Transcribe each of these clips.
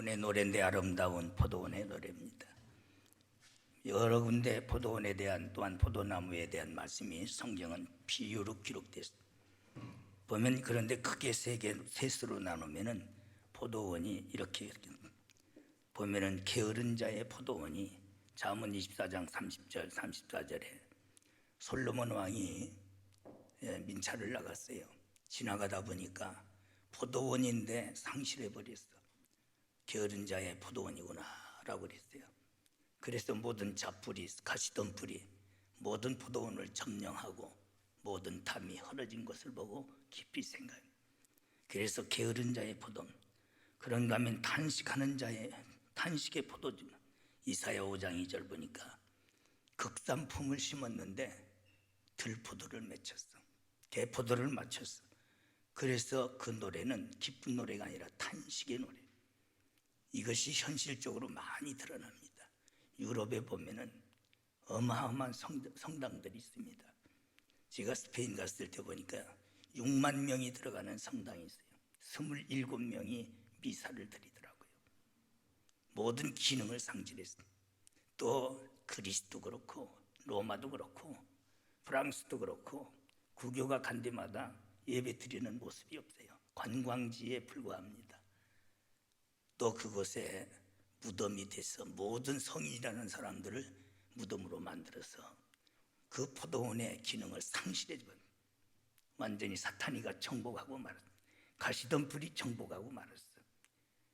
포도원의 노래인데 아름다운 포도원의 노래입니다. 여러 군데 포도원에 대한 또한 포도나무에 대한 말씀이 성경은 비유로 기록됐습니다. 보면 그런데 크게 셋으로 나누면은 포도원이 이렇게 보면은 게으른 자의 포도원이 잠언 24장 30절 34절에 솔로몬 왕이 민차를 나갔어요. 지나가다 보니까 포도원인데 상실해 버렸어. 게으른 자의 포도원이구나 라고 그랬어요. 그래서 모든 잡풀이 가시덤불이 모든 포도원을 점령하고 모든 담이 헐어진 것을 보고 깊이 생각해요. 그래서 게으른 자의 포도원, 그런가 하면 탄식의 포도주. 이사야 5장 2절 보니까 극산품을 심었는데 들포도를 맺혔어. 개포도를 맞췄어. 그래서 그 노래는 기쁜 노래가 아니라 탄식의 노래. 이것이 현실적으로 많이 드러납니다. 유럽에 보면은 어마어마한 성당들이 있습니다. 제가 스페인 갔을 때 보니까 6만 명이 들어가는 성당이 있어요. 27명이 미사를 드리더라고요. 모든 기능을 상실했어요. 또 그리스도 그렇고 로마도 그렇고 프랑스도 그렇고 국교가 간 데마다 예배 드리는 모습이 없어요. 관광지에 불과합니다. 또 그곳에 무덤이 돼서 모든 성인이라는 사람들을 무덤으로 만들어서 그 포도원의 기능을 상실해버린, 완전히 사탄이가 정복하고 말았어. 가시던 불이 정복하고 말았어.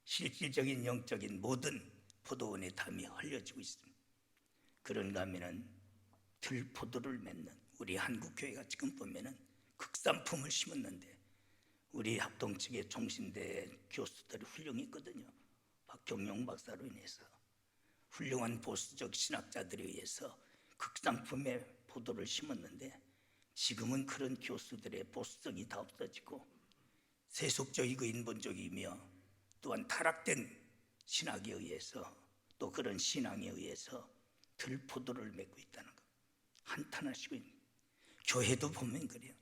실질적인 영적인 모든 포도원의 담이 흘려지고 있습니다. 그런가 하면은 들포도를 맺는 우리 한국교회가 지금 보면은 극산품을 심었는데 우리 합동측의 종신대 교수들이 훌륭했거든요. 박경용 박사로 인해서 훌륭한 보수적 신학자들에 의해서 극산품의 포도를 심었는데 지금은 그런 교수들의 보수성이 다 없어지고 세속적이고 인본적이며 또한 타락된 신학에 의해서 또 그런 신앙에 의해서 들포도를 맺고 있다는 것, 한탄하시고 있는. 교회도 보면 그래요.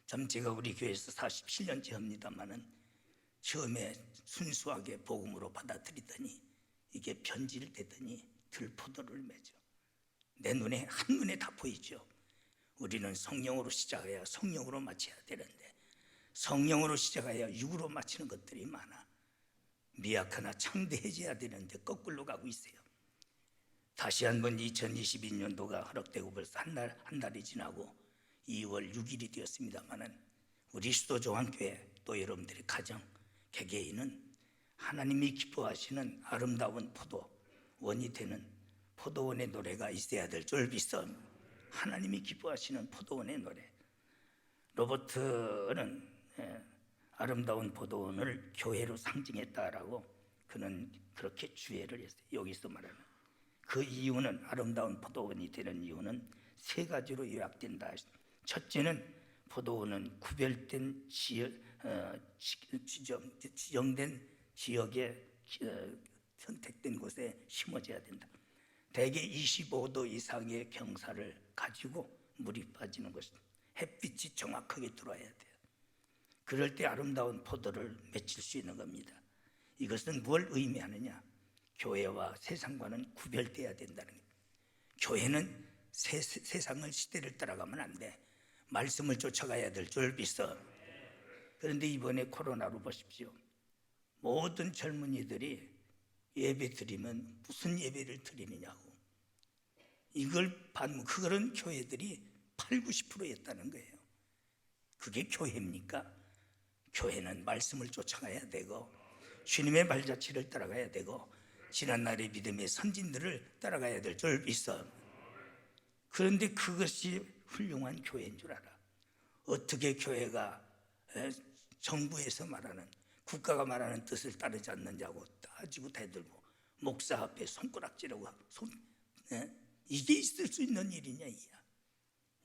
참 제가 우리 교회에서 47년째 합니다만은 처음에 순수하게 복음으로 받아들이더니 이게 변질되더니 들포도를 맺어. 내 눈에 한눈에 다 보이죠. 우리는 성령으로 시작해야 성령으로 마쳐야 되는데 성령으로 시작해야 육으로 마치는 것들이 많아. 미약하나 창대해져야 되는데 거꾸로 가고 있어요. 다시 한번 2022년도가 허락되고 벌써 한 달이 지나고 2월 6일이 되었습니다만은 우리 수도조항교회 또 여러분들의 가정, 개개인은 하나님이 기뻐하시는 아름다운 포도원이 되는 포도원의 노래가 있어야 될 줄 믿어. 하나님이 기뻐하시는 포도원의 노래. 로버트는 아름다운 포도원을 교회로 상징했다라고 그는 그렇게 주의를 했어요. 여기서 말하는 그 이유는, 아름다운 포도원이 되는 이유는 세 가지로 요약된다. 첫째는 포도원은 구별된 지정된 지역에 선택된 곳에 심어져야 된다. 대개 25도 이상의 경사를 가지고 물이 빠지는 것입니다. 햇빛이 정확하게 들어와야 돼요. 그럴 때 아름다운 포도를 맺힐 수 있는 겁니다. 이것은 뭘 의미하느냐? 교회와 세상과는 구별돼야 된다는 거예요. 교회는 세상을 시대를 따라가면 안 돼. 말씀을 쫓아가야 될 줄 믿어. 그런데 이번에 코로나로 보십시오. 모든 젊은이들이 예배 드리면 무슨 예배를 드리느냐고. 그런 교회들이 80~90%였다는 거예요. 그게 교회입니까? 교회는 말씀을 쫓아가야 되고 주님의 발자취를 따라가야 되고 지난날의 믿음의 선진들을 따라가야 될 줄 믿어. 그런데 그것이 훌륭한 교회인 줄 알아. 어떻게 교회가 정부에서 말하는, 국가가 말하는 뜻을 따르지 않느냐고 따지고 대들고 목사 앞에 손가락질하고 이게 있을 수 있는 일이냐 이야.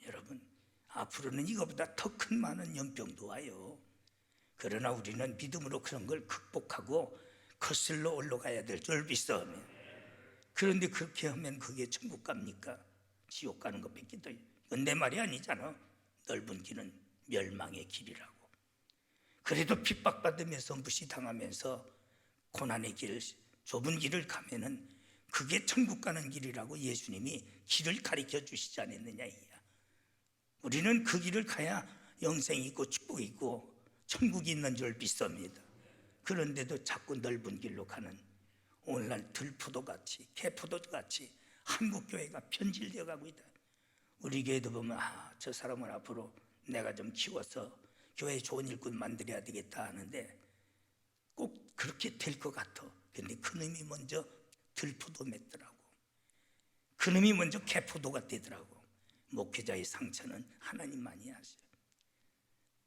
여러분, 앞으로는 이거보다 더 큰 많은 연병도 와요. 그러나 우리는 믿음으로 그런 걸 극복하고 거슬러 올라가야 될 줄 믿어. 그런데 그렇게 하면 그게 천국 갑니까? 지옥 가는 것밖에 더. 이건 내 말이 아니잖아. 넓은 길은 멸망의 길이라고. 그래도 핍박받으면서 무시당하면서 고난의 길 좁은 길을 가면은 그게 천국 가는 길이라고 예수님이 길을 가르쳐 주시지 않았느냐 이야. 우리는 그 길을 가야 영생이 있고 축복이 있고 천국이 있는 줄 믿습니다. 그런데도 자꾸 넓은 길로 가는 오늘날 들포도같이 개포도같이 한국교회가 편질되어 가고 있다. 우리 교회도 보면 저 사람은 앞으로 내가 좀 키워서 교회 좋은 일꾼 만들어야 되겠다 하는데 꼭 그렇게 될 것 같아. 근데 그놈이 먼저 들포도 맺더라고. 그놈이 먼저 개포도가 되더라고. 목회자의 상처는 하나님만이 아셔요.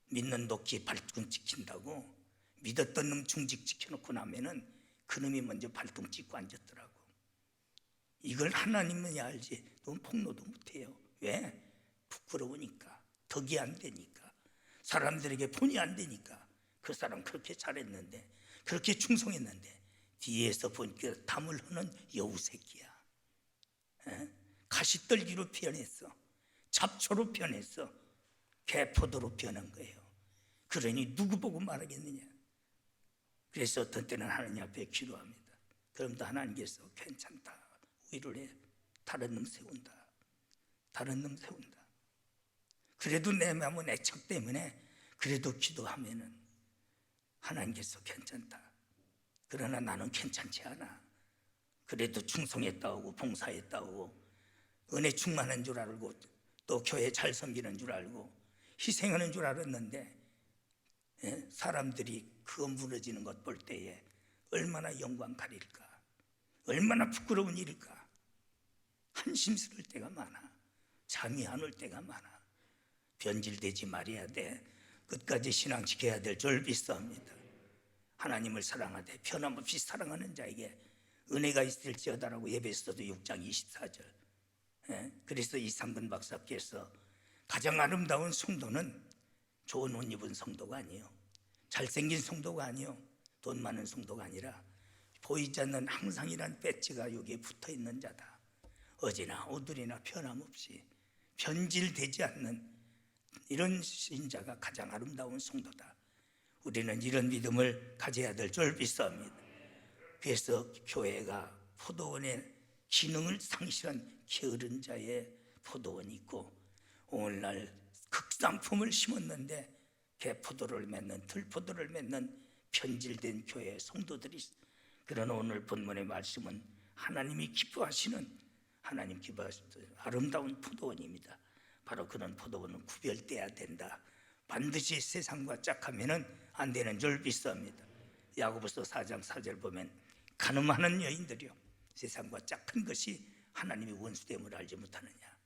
믿는 도끼 발등 찍힌다고 믿었던 놈 중직 지켜놓고 나면은 그놈이 먼저 발등 찍고 앉았더라고. 이걸 하나님만이 알지 넌 폭로도 못해요. 왜? 부끄러우니까, 덕이 안 되니까, 사람들에게 본이 안 되니까. 그 사람 그렇게 잘했는데, 그렇게 충성했는데 뒤에서 보니까 담을 흐는 여우 새끼야. 가시떨기로 변했어. 잡초로 변했어. 개포도로 변한 거예요. 그러니 누구 보고 말하겠느냐. 그래서 어떤 때는 하나님 앞에 기도합니다. 그럼도 하나님께서 괜찮다, 위로를 해. 다른 놈 세운다. 다른 놈 세운다. 그래도 내 마음은 애착 때문에 그래도 기도하면은 하나님께서 괜찮다. 그러나 나는 괜찮지 않아. 그래도 충성했다고 봉사했다고 은혜 충만한 줄 알고 또 교회 잘 섬기는 줄 알고 희생하는 줄 알았는데 사람들이 그거 무너지는 것 볼 때에 얼마나 영광 가릴까, 얼마나 부끄러운 일일까. 한심스러울 때가 많아. 잠이 안 올 때가 많아. 변질되지 말아야 돼. 끝까지 신앙 지켜야 될 줄 믿습니다. 하나님을 사랑하되 변함없이 사랑하는 자에게 은혜가 있을지어다라고 에베소서 6장 24절. 그래서 이상근 박사께서 가장 아름다운 성도는 좋은 옷 입은 성도가 아니에요. 잘생긴 성도가 아니에요. 돈 많은 성도가 아니라 보이지 않는 항상이란 배지가 여기에 붙어있는 자다. 어제나 오늘이나 변함없이 변질되지 않는 이런 신자가 가장 아름다운 성도다. 우리는 이런 믿음을 가져야 될 줄 믿습니다. 그래서 교회가 포도원의 기능을 상실한 게으른 자의 포도원이 있고, 오늘날 극상품을 심었는데 개포도를 맺는, 들포도를 맺는 편질된 교회의 성도들이 있어요. 그러나 오늘 본문의 말씀은 하나님이 기뻐하시는, 하나님 기뻐하시는 아름다운 포도원입니다. 바로 그런 포도원은 구별돼야 된다. 반드시 세상과 짝하면은 안 되는 줄 믿습니다. 야고보서 4장 4절 보면 가늠하는 여인들이요, 세상과 짝한 것이 하나님의 원수됨을 알지 못하느냐.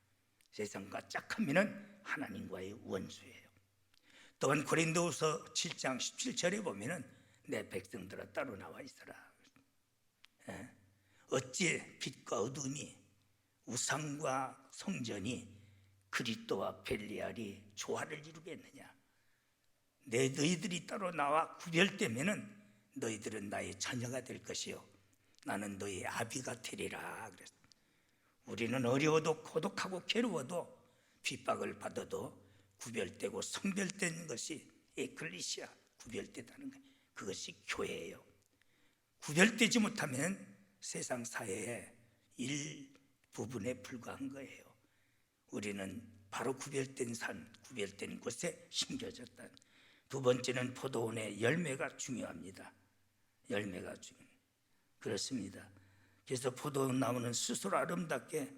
세상과 짝하면은 하나님과의 원수예요. 또한 고린도후서 7장 17절에 보면은 내 백성들아 따로 나와 있어라. 어찌 빛과 어둠이, 우상과 성전이 그리스도와 벨리알이 조화를 이루겠느냐. 너희들이 따로 나와 구별되면은 너희들은 나의 자녀가 될 것이요 나는 너희 아비가 되리라. 그랬어. 우리는 어려워도 고독하고 괴로워도 핍박을 받아도 구별되고 성별된 것이 에클리시아, 구별되다는 거예요. 그것이 교회예요. 구별되지 못하면 세상 사회의 일부분에 불과한 거예요. 우리는 바로 구별된 산, 구별된 곳에 심겨졌다. 두 번째는 포도원의 열매가 중요합니다. 열매가 중요해요. 그렇습니다. 그래서 포도원 나무는 스스로 아름답게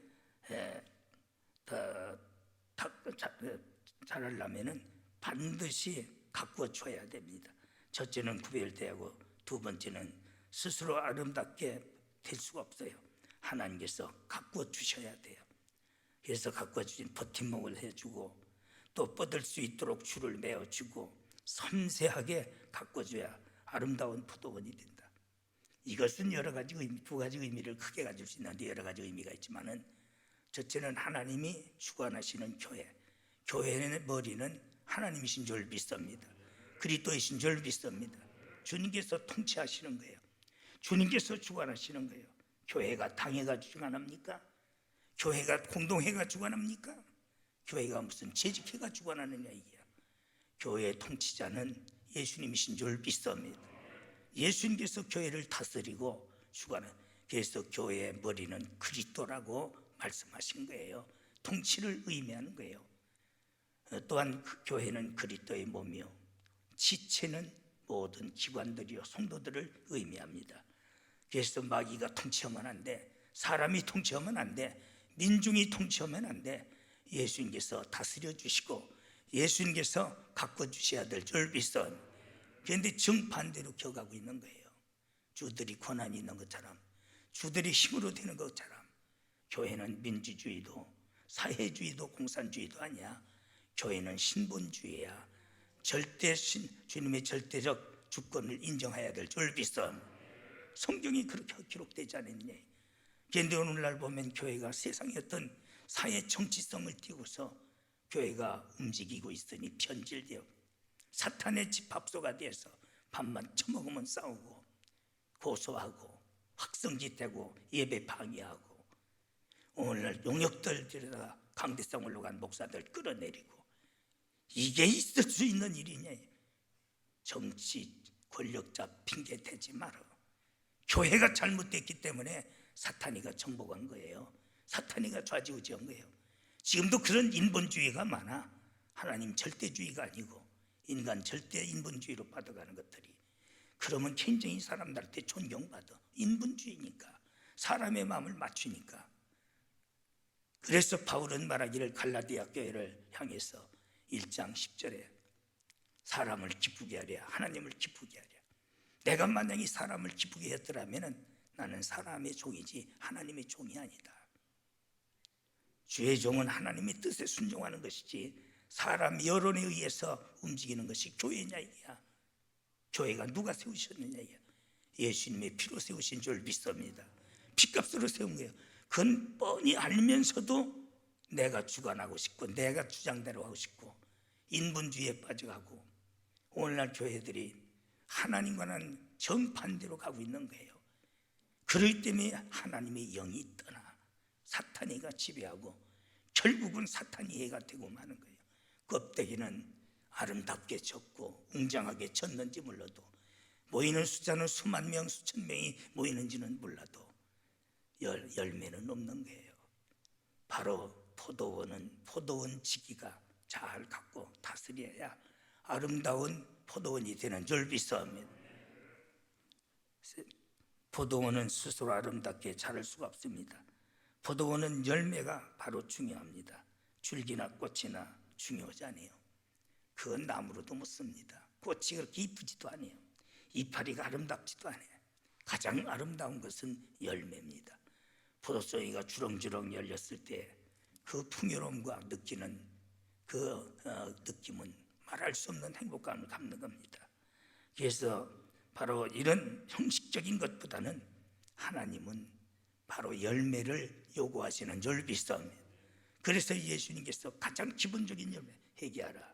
자라려면 반드시 가꾸어 줘야 됩니다. 첫째는 구별되고 두 번째는 스스로 아름답게 될 수가 없어요. 하나님께서 가꾸어 주셔야 돼요. 그래서 가꾸어 주신 버팀목을 해주고 또 뻗을 수 있도록 줄을 메어주고 섬세하게 가꿔줘야 아름다운 포도원이 된다. 이것은 여러 가지 의미, 두 가지 의미를 크게 가질 수 있는데 여러 가지 의미가 있지만은, 첫째는 하나님이 주관하시는 교회, 교회의 머리는 하나님이신 줄 믿습니다. 그리스도이신 줄 믿습니다. 주님께서 통치하시는 거예요. 주님께서 주관하시는 거예요. 교회가 당회가 주관합니까? 교회가 공동회가 주관합니까? 교회가 무슨 재직회가 주관하느냐 이게야. 교회의 통치자는 예수님이신 줄 믿습니다. 예수님께서 교회를 다스리고 주관은. 그래서 교회의 머리는 그리스도라고 말씀하신 거예요. 통치를 의미하는 거예요. 또한 그 교회는 그리스도의 몸이요 지체는 모든 기관들이요 성도들을 의미합니다. 그래서 마귀가 통치하면 안 돼, 사람이 통치하면 안 돼, 민중이 통치하면 안 돼. 예수님께서 다스려 주시고 예수님께서 가꿔 주셔야 될 절비선. 그런데 정반대로 격하고 있는 거예요. 주들이 권한이 있는 것처럼, 주들이 힘으로 되는 것처럼. 교회는 민주주의도 사회주의도 공산주의도 아니야. 교회는 신본주의야. 주님의 절대적 주권을 인정해야 될 절비선. 성경이 그렇게 기록되지 않았냐. 그런데 오늘날 보면 교회가 세상의 어떤 사회 정치성을 띄고서 교회가 움직이고 있으니 편질되어 사탄의 집합소가 돼서 밥만 처먹으면 싸우고 고소하고 확성짓되고 예배 방해하고, 오늘날 용역들 데려다가 강대상으로 간 목사들 끌어내리고, 이게 있을 수 있는 일이냐. 정치 권력자 핑계 대지 마라. 교회가 잘못됐기 때문에 사탄이가 정복한 거예요. 사탄이가 좌지우지한 거예요. 지금도 그런 인본주의가 많아. 하나님 절대주의가 아니고 인간 절대 인본주의로 빠져가는 것들이. 그러면 굉장히 사람들한테 존경받아. 인본주의니까, 사람의 마음을 맞추니까. 그래서 바울은 말하기를 갈라디아 교회를 향해서 1장 10절에 사람을 기쁘게 하랴 하나님을 기쁘게 하랴. 내가 만약에 사람을 기쁘게 했더라면 나는 사람의 종이지 하나님의 종이 아니다. 주의 종은 하나님의 뜻에 순종하는 것이지 사람 여론에 의해서 움직이는 것이 교회냐 이게야. 교회가 누가 세우셨느냐 이게. 예수님의 피로 세우신 줄 믿습니다. 피값으로 세운 거예요. 그건 뻔히 알면서도 내가 주관하고 싶고 내가 주장대로 하고 싶고 인본주의에 빠져가고, 오늘날 교회들이 하나님과는 정반대로 가고 있는 거예요. 그렇기 때문에 하나님의 영이 떠나 사탄이가 지배하고 결국은 사탄이 해가 되고 마는 거예요. 껍데기는 아름답게 졌고 웅장하게 졌는지 몰라도, 모이는 숫자는 수만 명 수천 명이 모이는지는 몰라도 열매는 없는 거예요. 바로 포도원은 포도원 지기가 잘 갖고 다스려야 아름다운 포도원이 되는 줄 믿습니다. 포도원은 스스로 아름답게 자랄 수가 없습니다. 포도원은 열매가 바로 중요합니다. 줄기나 꽃이나 중요하지 않아요. 그건 나무로도 못 씁니다. 꽃이 그렇게 이쁘지도 않아요. 이파리가 아름답지도 않아요. 가장 아름다운 것은 열매입니다. 포도송이가 주렁주렁 열렸을 때 그 풍요로움과 느끼는 그 느낌은 말할 수 없는 행복감을 갖는 겁니다. 그래서 바로 이런 형식적인 것보다는 하나님은 바로 열매를 요구하시는 줄 믿습니다. 그래서 예수님께서 가장 기본적인 열매, 회개하라.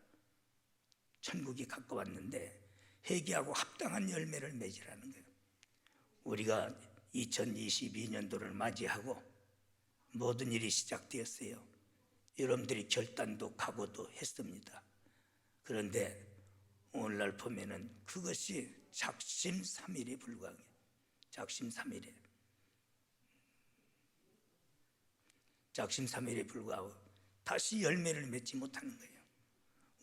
천국이 가까웠는데 회개하고 합당한 열매를 맺으라는 거예요. 우리가 2022년도를 맞이하고 모든 일이 시작되었어요. 여러분들이 결단도 각오도 했습니다. 그런데 오늘날 보면은 그것이 작심삼일에 불과해요. 작심삼일에 불과하고 다시 열매를 맺지 못하는 거예요.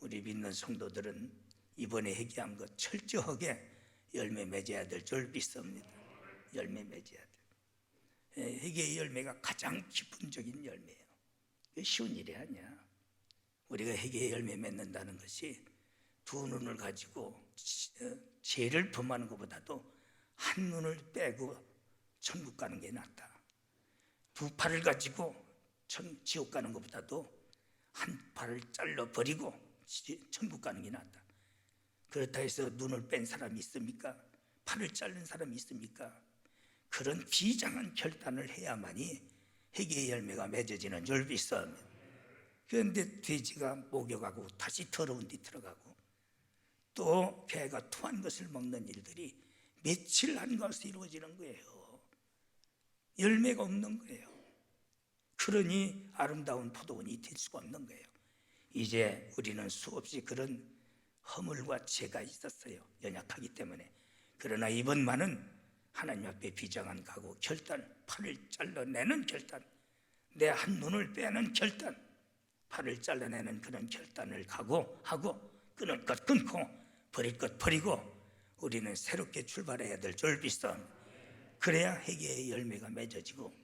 우리 믿는 성도들은 이번에 회개한 것 철저하게 열매 맺어야 될 줄 믿습니다. 열매 맺어야 돼. 회개의 열매가 가장 기본적인 열매예요. 쉬운 일이 아니야. 우리가 회개의 열매 맺는다는 것이 두 눈을 가지고 죄를 범하는 것보다도 한 눈을 빼고 천국 가는 게 낫다. 두 팔을 가지고 지옥 가는 것보다도 한 팔을 잘라버리고 천국 가는 게 낫다. 그렇다 해서 눈을 뺀 사람이 있습니까? 팔을 자른 사람이 있습니까? 그런 비장한 결단을 해야만이 회개의 열매가 맺어지는 줄 믿습니다. 그런데 돼지가 목욕하고 다시 더러운 데 들어가고 또 개가 토한 것을 먹는 일들이 며칠 안 가서 이루어지는 거예요. 열매가 없는 거예요. 그러니 아름다운 포도원이 될 수가 없는 거예요. 이제 우리는 수없이 그런 허물과 죄가 있었어요. 연약하기 때문에. 그러나 이번만은 하나님 앞에 비장한 각오, 결단, 팔을 잘라내는 결단, 내 한 눈을 빼는 결단, 팔을 잘라내는 그런 결단을 각오하고 끊을 것 끊고 버릴 것 버리고 우리는 새롭게 출발해야 될 졸비선. 그래야 회개의 열매가 맺어지고,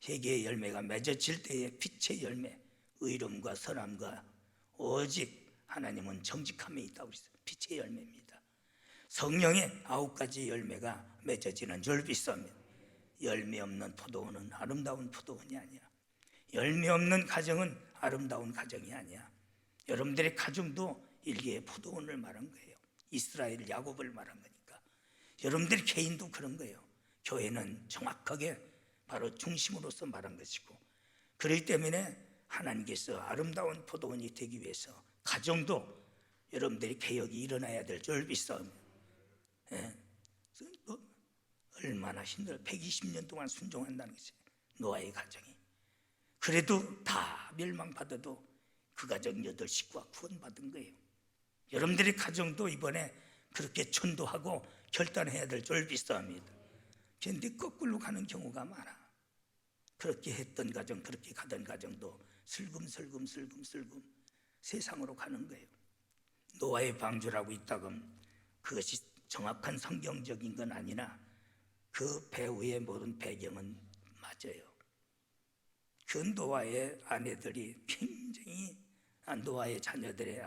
회개의 열매가 맺어질 때에 빛의 열매, 의로움과 선함과 오직 하나님은 정직함에 있다고 했어요. 빛의 열매입니다. 성령의 9가지 열매가 맺어지는 졸비선. 열매 없는 포도원은 아름다운 포도원이 아니야. 열매 없는 가정은 아름다운 가정이 아니야. 여러분들의 가정도 일개의 포도원을 말한 거예요. 이스라엘 야곱을 말한 거니까. 여러분들 개인도 그런 거예요. 교회는 정확하게 바로 중심으로서 말한 것이고, 그렇기 때문에 하나님께서 아름다운 포도원이 되기 위해서 가정도 여러분들이 개혁이 일어나야 될 졸비선. 얼마나 힘들어. 120년 동안 순종한다는 것이 노아의 가정이. 그래도 다 멸망받아도 그 가정 8식구가 구원받은 거예요. 여러분들의 가정도 이번에 그렇게 전도하고 결단해야 될 졸비싸움입니다. 그런데 거꾸로 가는 경우가 많아. 그렇게 했던 가정, 그렇게 가던 가정도 슬금슬금 세상으로 가는 거예요. 노아의 방주라고 있다금 그것이 정확한 성경적인 건 아니나 그 배후의 모든 배경은 맞아요. 그 노아의 아내들이 굉장히, 노아의 자녀들의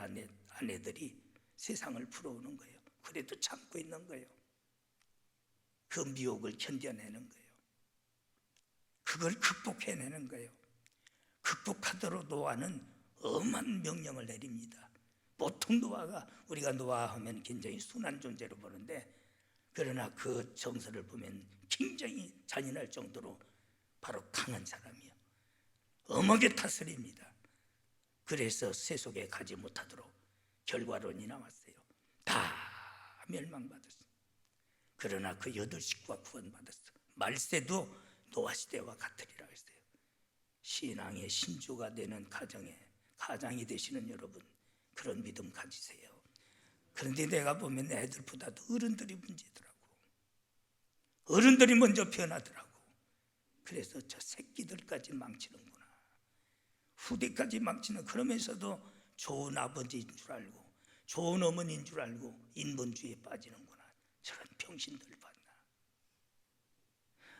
아내들이 세상을 풀어오는 거예요. 그래도 참고 있는 거예요. 그 미혹을 견뎌내는 거예요. 그걸 극복해내는 거예요. 극복하도록 노아는 엄한 명령을 내립니다. 보통 노아가, 우리가 노아 하면 굉장히 순한 존재로 보는데, 그러나 그 정서를 보면 굉장히 잔인할 정도로 바로 강한 사람이에요. 엄하게 다스립니다. 그래서 세속에 가지 못하도록 결과론이 나왔어요. 다 멸망받았어요. 그러나 그 8식구가 구원받았어요. 말세도 노아 시대와 같으리라 했어요. 신앙의 신주가 되는 가장이 되시는 여러분, 그런 믿음 가지세요. 그런데 내가 보면 애들보다도 어른들이 문제더라고. 어른들이 먼저 변하더라고. 그래서 저 새끼들까지 망치는구나. 후대까지 망치는, 그러면서도 좋은 아버지인 줄 알고 좋은 어머니인 줄 알고 인본주의에 빠지는구나. 저런 병신들 봤나.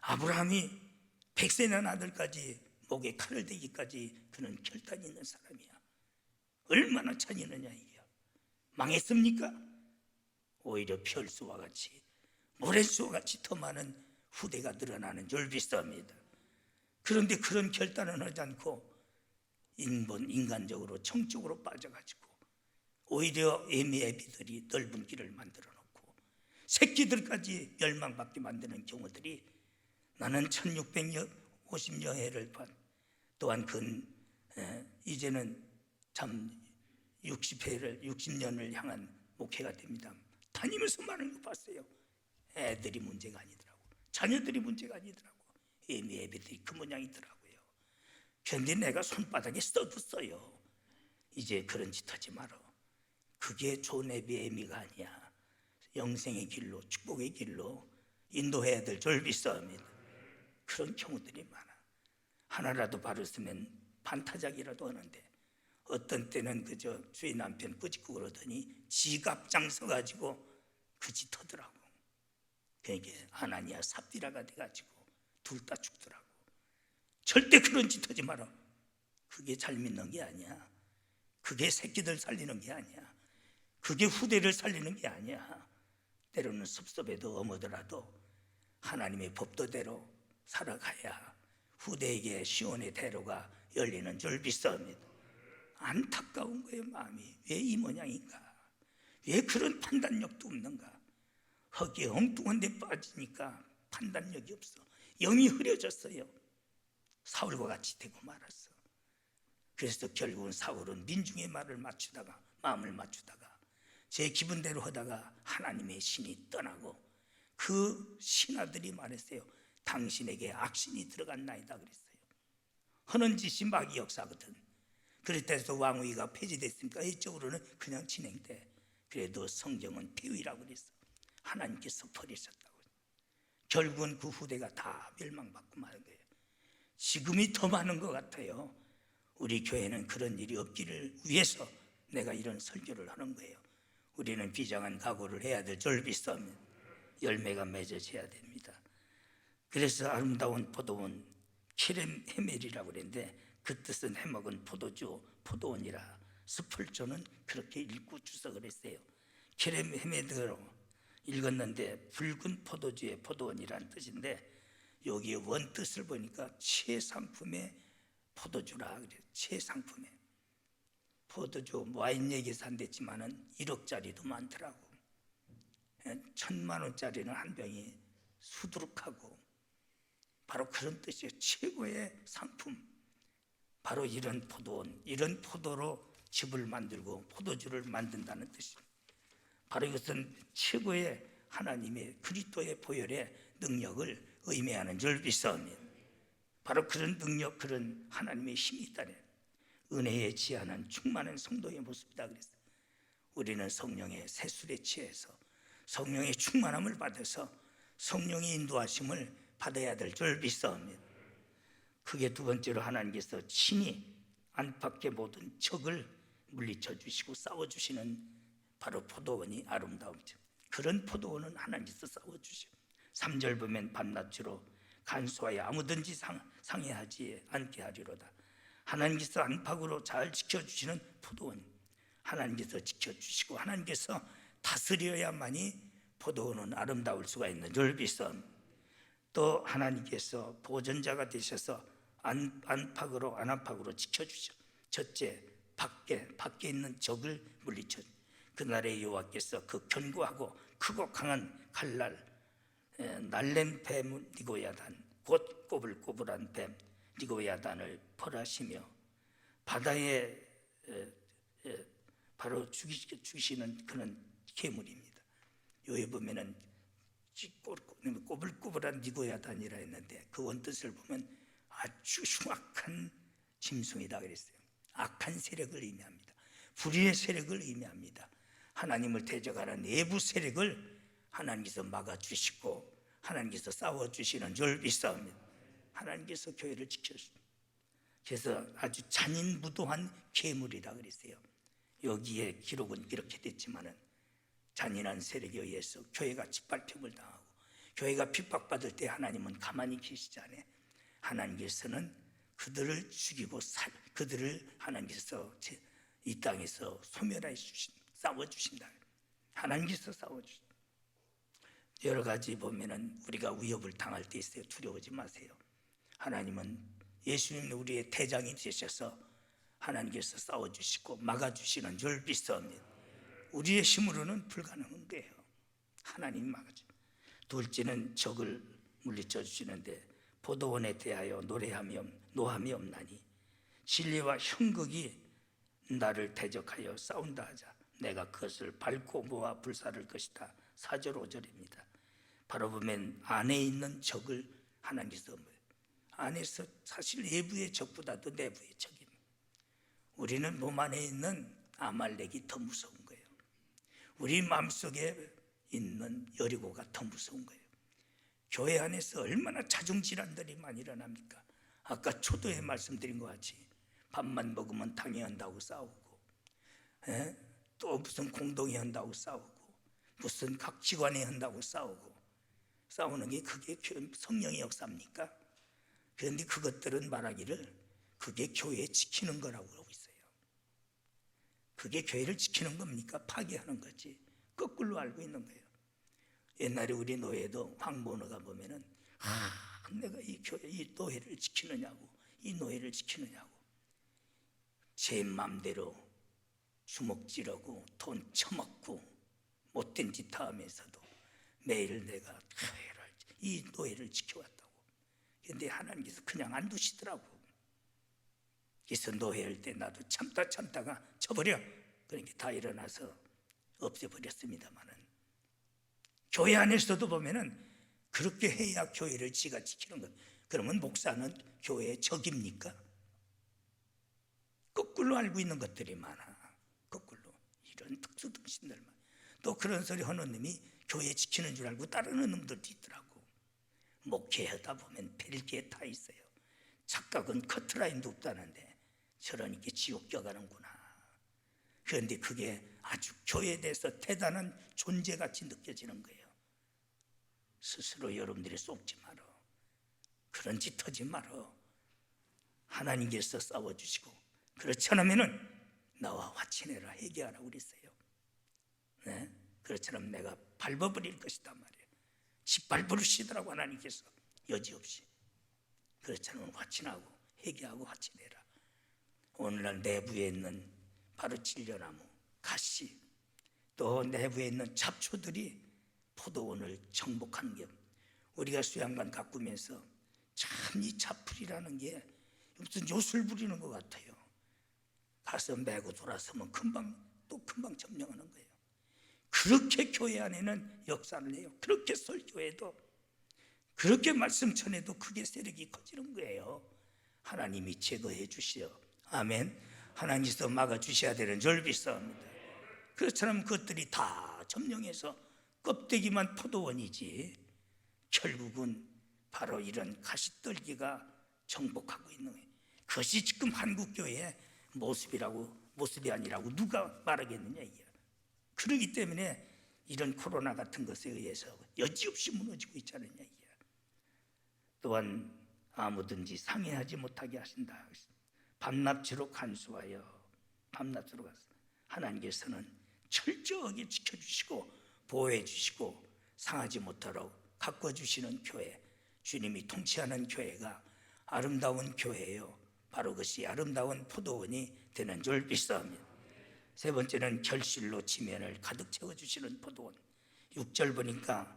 아브라함이 100세 난 아들까지 목에 칼을 대기까지 그는 결단이 있는 사람이야. 얼마나 잔인하냐 이게. 망했습니까? 오히려 별수와 같이, 모래수와 같이 더 많은 후대가 늘어나는 졸비싸움이다. 그런데 그런 결단은 하지 않고 인간적으로 정적으로 빠져가지고 오히려 애미애비들이 넓은 길을 만들어 놓고 새끼들까지 멸망받게 만드는 경우들이, 나는 1650여 해를 반, 또한 이제는 참 60년을 향한 목회가 됩니다. 다니면서 많은 거 봤어요. 애들이 문제가 아니더라고. 자녀들이 문제가 아니더라고. 애미애비들이 그 모양이더라고요. 그런데 내가 손바닥에 써뒀어요. 이제 그런 짓 하지 마라. 그게 좋은 애미가 아니야. 영생의 길로, 축복의 길로 인도해야 될 졸비싸움이다. 그런 경우들이 많아. 하나라도 바르으면 반타작이라도 하는데, 어떤 때는 그저 주인 남편 꾸짖고 그러더니 지갑장 서가지고 그 짓 하더라고. 그러니까 아나니아 삽비라가 돼가지고 둘 다 죽더라고. 절대 그런 짓 하지 마라. 그게 잘 믿는 게 아니야. 그게 새끼들 살리는 게 아니야. 그게 후대를 살리는 게 아니야. 때로는 섭섭해도 어머더라도 하나님의 법도대로 살아가야 후대에게 시온의 대로가 열리는 줄 믿습니다. 안타까운 거예요. 마음이 왜 이 모양인가? 왜 그런 판단력도 없는가? 허기에 엉뚱한 데 빠지니까 판단력이 없어. 영이 흐려졌어요. 사울과 같이 되고 말았어. 그래서 결국은 사울은 민중의 마음을 맞추다가 제 기분대로 하다가 하나님의 신이 떠나고 그 신하들이 말했어요. 당신에게 악신이 들어갔나이다 그랬어요. 하는 짓이 마귀 역사거든. 그렇다해서 왕위가 폐지됐으니까 이쪽으로는 그냥 진행돼. 그래도 성경은 폐위라고 그랬어. 하나님께서 버리셨다고. 결국은 그 후대가 다 멸망받고 마는 거예요. 지금이 더 많은 것 같아요. 우리 교회는 그런 일이 없기를 위해서 내가 이런 설교를 하는 거예요. 우리는 비장한 각오를 해야 될 졸비싸움, 열매가 맺어져야 됩니다. 그래서 아름다운 포도원 키렘 헤멜이라고 그랬는데 그 뜻은 해먹은 포도주, 포도원이라 스펄전은 그렇게 읽고 주석을 했어요. 키렘 헤멜로 읽었는데 붉은 포도주의 포도원이라는 뜻인데 여기에 원뜻을 보니까 최상품의 포도주라 그래요. 최상품의 포도주, 와인 얘기에서 안 됐지만은 1억짜리도 많더라고. 1,000만 원짜리는 한 병이 수두룩하고 바로 그런 뜻이에요. 최고의 상품. 바로 이런 포도원, 이런 포도로 즙을 만들고 포도주를 만든다는 뜻입니다. 바로 이것은 최고의 하나님의 그리스도의 보혈의 능력을 의미하는 줄 믿사옵니다. 바로 그런 능력, 그런 하나님의 힘이 있다네. 은혜에 지하는 충만한 성도의 모습이다 그랬어요. 우리는 성령의 세술에 취해서 성령의 충만함을 받아서 성령의 인도하심을 받아야 될 줄 믿사옵니다. 그게 두 번째로 하나님께서 친히 안팎의 모든 적을 물리쳐 주시고 싸워주시는 바로 포도원이 아름다움이죠. 그런 포도원은 하나님께서 싸워주시고 3절 보면 밤낮으로 간수하여 아무든지 상해하지 않게 하리로다. 하나님께서 안팎으로 잘 지켜주시는 포도원, 하나님께서 지켜주시고 하나님께서 다스려야만이 포도원은 아름다울 수가 있는 줄 믿사옵니다. 또 하나님께서 보전자가 되셔서 안팎으로 안팎으로 지켜주셔. 첫째, 밖에 있는 적을 물리쳐. 그날의 여호와께서 그 견고하고 크고 강한 칼날 날렘 뱀 리고야단, 곧 꼬불꼬불한 뱀 리고야단을 벌하시며 바다에 바로 죽이시는 그런 괴물입니다. 여기 보면은 꼬불꼬불한 리고야단이라 했는데 그 원뜻을 보면 아주 흉악한 짐승이다 그랬어요. 악한 세력을 의미합니다. 불의의 세력을 의미합니다. 하나님을 대적하는 내부 세력을 하나님께서 막아주시고 하나님께서 싸워주시는 줄 믿사옵니다. 하나님께서 교회를 지켜주십니다. 그래서 아주 잔인무도한 괴물이라 그랬어요. 여기에 기록은 이렇게 됐지만은 잔인한 세력에 의해서 교회가 짓밟힘을 당하고 교회가 핍박받을 때 하나님은 가만히 계시지 않아요. 하나님께서는 그들을 죽이고 그들을 하나님께서 이 땅에서 소멸해 싸워주신다. 하나님께서 싸워주신다. 여러 가지 보면은 우리가 위협을 당할 때 있어요. 두려워하지 마세요. 하나님은 예수님 우리의 대장이 되셔서 하나님께서 싸워주시고 막아주시는 줄 믿사옵니다. 우리의 힘으로는 불가능한 거예요. 하나님이 막아줘. 둘째는 적을 물리쳐 주시는데 포도원에 대하여 노함이 없나니 진리와 형극이 나를 대적하여 싸운다 하자. 내가 그것을 밟고 모아 불사를 것이다. 4절 5절입니다. 바로 보면 안에 있는 적을 하나님께서 안에서 사실 내부의 적보다도 내부의 적입니다. 우리는 몸 안에 있는 아말렉이 더 무서운 거예요. 우리 마음속에 있는 여리고가 더 무서운 거예요. 교회 안에서 얼마나 자중질환들이 많이 일어납니까? 아까 초도에 말씀드린 것 같이 밥만 먹으면 당해한다고 싸우고 또 무슨 공동회 한다고 싸우고 무슨 각 기관회 한다고 싸우고 싸우는 게 그게 성령의 역사입니까? 그런데 그것들은 말하기를 그게 교회 지키는 거라고 하고 있어요. 그게 교회를 지키는 겁니까? 파괴하는 거지. 거꾸로 알고 있는 거예요. 옛날에 우리 노예도 황보너가 보면은 내가 이 노예를 지키느냐고, 이 노예를 지키느냐고 제 맘대로 주먹질하고 돈 처먹고 못된 짓 하면서도 매일 내가 이 노예를 지켜왔다고. 그런데 하나님께서 그냥 안 두시더라고. 그래서 노예할 때 나도 참다가 쳐버려. 그러니까 다 일어나서 없애버렸습니다만은 교회 안에서도 보면은 그렇게 해야 교회를 지가 지키는 것. 그러면 목사는 교회의 적입니까? 거꾸로 알고 있는 것들이 많아. 거꾸로 이런 특수등신들만. 또 그런 소리 하는 놈이 교회 지키는 줄 알고 따르는 놈들도 있더라고. 목회하다 보면 벨기에 타 있어요. 착각은 커트라인도 없다는데 저러니까 지옥 껴가는구나. 그런데 그게 아주 교회에 대해서 대단한 존재같이 느껴지는 거예요. 스스로 여러분들이 속지 마라. 그런 짓 하지 마라. 하나님께서 싸워주시고, 그렇지 않으면 나와 화친해라, 회개하라고 그랬어요. 네? 그렇지 않으면 내가 밟아버릴 것이다 말이에요. 짓밟으시더라고 하나님께서 여지없이. 그렇지 않으면 화친하고 회개하고 화친해라. 오늘날 내부에 있는 바로 진려나무, 가시, 또 내부에 있는 잡초들이 포도원을 정복하는 게, 우리가 수양관 가꾸면서 참 이 잡풀이라는 게 무슨 요술 부리는 것 같아요. 가서 메고 돌아서면 금방 점령하는 거예요. 그렇게 교회 안에는 역사를 해요. 그렇게 설교해도, 그렇게 말씀 전해도 그게 세력이 커지는 거예요. 하나님이 제거해 주시오. 아멘. 하나님께서 막아주셔야 되는 줄 믿습니다. 그렇지 않으면 그것들이 다 점령해서 껍데기만 포도원이지, 결국은 바로 이런 가시떨기가 정복하고 있는 거예요. 그것이 지금 한국교회의 모습이 아니라고 누가 말하겠느냐 이게. 그렇기 때문에 이런 코로나 같은 것에 의해서 여지없이 무너지고 있지 않느냐 이게. 또한 아무든지 상해하지 못하게 하신다. 밤낮으로 간수하여, 밤낮으로 간수. 하나님께서는 철저하게 지켜주시고 보호해 주시고 상하지 못하도록 가꿔주시는 교회, 주님이 통치하는 교회가 아름다운 교회예요. 바로 그것이 아름다운 포도원이 되는 줄 믿습니다. 세 번째는 결실로 지면을 가득 채워주시는 포도원. 6절 보니까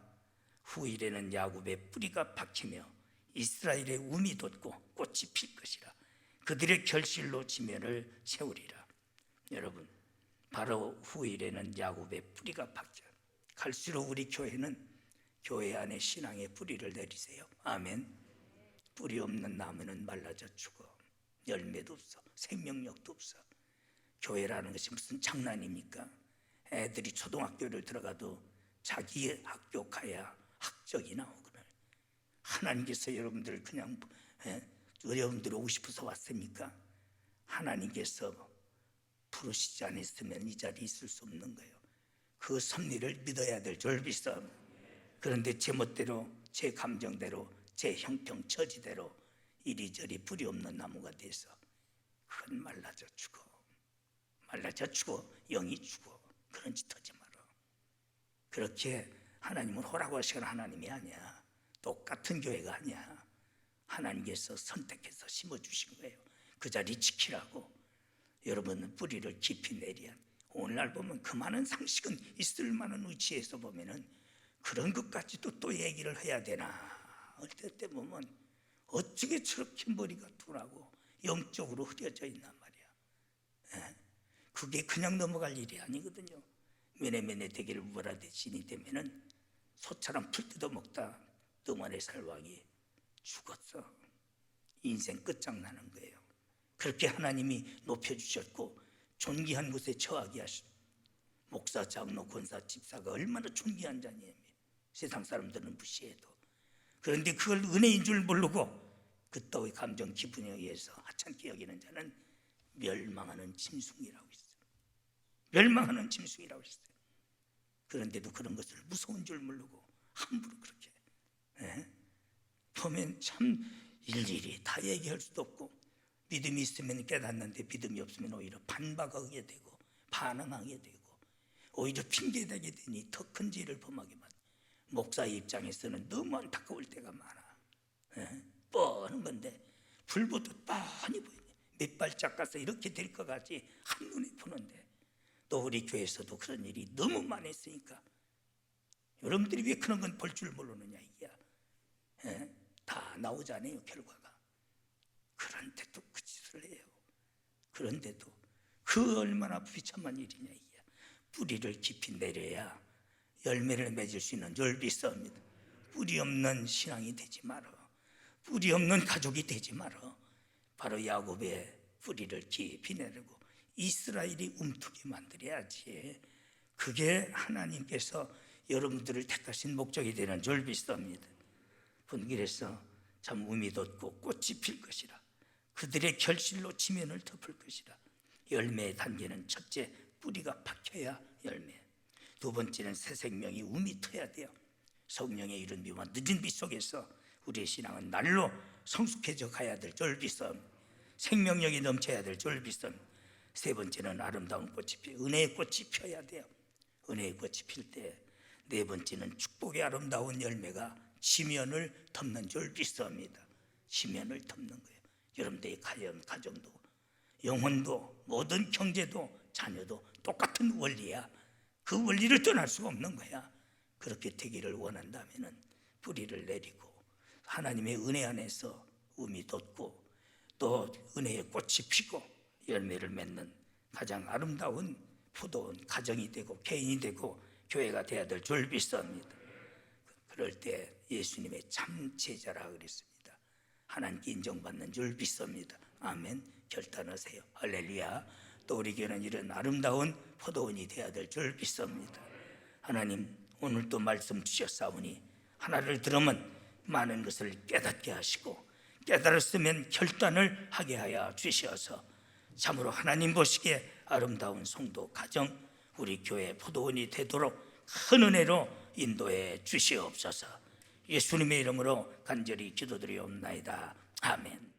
후일에는 야곱의 뿌리가 박히며 이스라엘의 움이 돋고 꽃이 필 것이라. 그들의 결실로 지면을 채우리라. 여러분, 바로 후일에는 야곱의 뿌리가 박혀. 갈수록 우리 교회는 교회 안에 신앙의 뿌리를 내리세요. 아멘. 뿌리 없는 나무는 말라져 죽어. 열매도 없어, 생명력도 없어. 교회라는 것이 무슨 장난입니까? 애들이 초등학교를 들어가도 자기 학교 가야 학적이 나오거든. 하나님께서 여러분들 그냥 여러분들이 오고 싶어서 왔습니까? 하나님께서 부르시지 않았으면 이 자리에 있을 수 없는 거예요. 그 섭리를 믿어야 될 줄 믿습니다. 그런데 제 멋대로, 제 감정대로, 제 형평 처지대로 이리저리 뿌리 없는 나무가 돼서 그건 말라져 죽어. 말라져 죽어. 영이 죽어. 그런 짓 하지 마라. 그렇게 하나님은 허락하시는 하나님이 아니야. 똑같은 교회가 아니야. 하나님께서 선택해서 심어주신 거예요. 그 자리 지키라고. 여러분은 뿌리를 깊이 내려야. 오늘날 보면 그 많은 상식은 있을 만한 위치에서 보면은 그런 것까지도 또 얘기를 해야 되나. 어떨 때 보면 어떻게 저렇게 머리가 둔하고 영적으로 흐려져 있단 말이야. 그게 그냥 넘어갈 일이 아니거든요. 메네메네 대기를 무라대신이 되면은 소처럼 풀 뜯어 먹다 뜸안의 살왕이 죽었어. 인생 끝장나는 거예요. 그렇게 하나님이 높여주셨고 존귀한 곳에 처하게 하신 목사, 장로, 권사, 집사가 얼마나 존귀한 자니에요. 세상 사람들은 무시해도. 그런데 그걸 은혜인 줄 모르고 그 따위 감정 기분에 의해서 하찮게 여기는 자는 멸망하는 짐승이라고 했어요. 멸망하는 짐승이라고 했어요. 그런데도 그런 것을 무서운 줄 모르고 함부로 그렇게 보면 참 일일이 다 얘기할 수도 없고, 믿음이 있으면 깨닫는데 믿음이 없으면 오히려 반박하게 되고 반항하게 되고 오히려 핑계대게 되니 더 큰 죄를 범하게 만들어요. 목사의 입장에서는 너무 안타까울 때가 많아. 뻔한 건데 불보듯 뻔히 보이네. 몇 발짝 가서 이렇게 될 것 같이 한눈에 보는데, 또 우리 교회에서도 그런 일이 너무 많았으니까 여러분들이 왜 그런 건 볼 줄 모르느냐 이게. 다 나오잖아요 결과가. 그런데도 그 짓을 해요. 그런데도 그 얼마나 비참한 일이냐 이게. 뿌리를 깊이 내려야 열매를 맺을 수 있는 줄 믿습니다. 뿌리 없는 신앙이 되지 마라. 뿌리 없는 가족이 되지 마라. 바로 야곱의 뿌리를 깊이 내리고 이스라엘이 움트게 만들어야지. 그게 하나님께서 여러분들을 택하신 목적이 되는 줄 믿습니다. 분길에서 참 우미 돋고 꽃이 필 것이라. 그들의 결실로 지면을 덮을 것이라. 열매의 단계는 첫째, 뿌리가 박혀야 열매. 두 번째는 새 생명이 우미 터야 돼요. 성령의 이른 비와 늦은 비 속에서 우리의 신앙은 날로 성숙해져 가야 될 졸비섬, 생명력이 넘쳐야 될 졸비섬. 세 번째는 아름다운 꽃이 은혜의 꽃이 펴야 돼요. 은혜의 꽃이 필 때. 네 번째는 축복의 아름다운 열매가 지면을 덮는 졸비섬입니다. 지면을 덮는 거예요. 여러분들의 가정도, 영혼도, 모든 경제도, 자녀도 똑같은 원리야. 그 원리를 떠날 수가 없는 거야. 그렇게 되기를 원한다면 뿌리를 내리고 하나님의 은혜 안에서 우미 돋고 또 은혜의 꽃이 피고 열매를 맺는 가장 아름다운 포도원 가정이 되고 개인이 되고 교회가 되어야 될 졸비서입니다. 그럴 때 예수님의 참 제자라 그랬습니다. 하나님께 인정받는 졸비서입니다. 아멘. 결단하세요. 할렐루야. 또 우리 교회는 이런 아름다운 포도원이 되어야 될 졸비서입니다. 하나님 오늘 또 말씀 주셨사오니 하나를 들으면 많은 것을 깨닫게 하시고 깨달았으면 결단을 하게 하여 주시어서 참으로 하나님 보시기에 아름다운 성도 가정 우리 교회 포도원이 되도록 큰 은혜로 인도해 주시옵소서. 예수님의 이름으로 간절히 기도드리옵나이다. 아멘.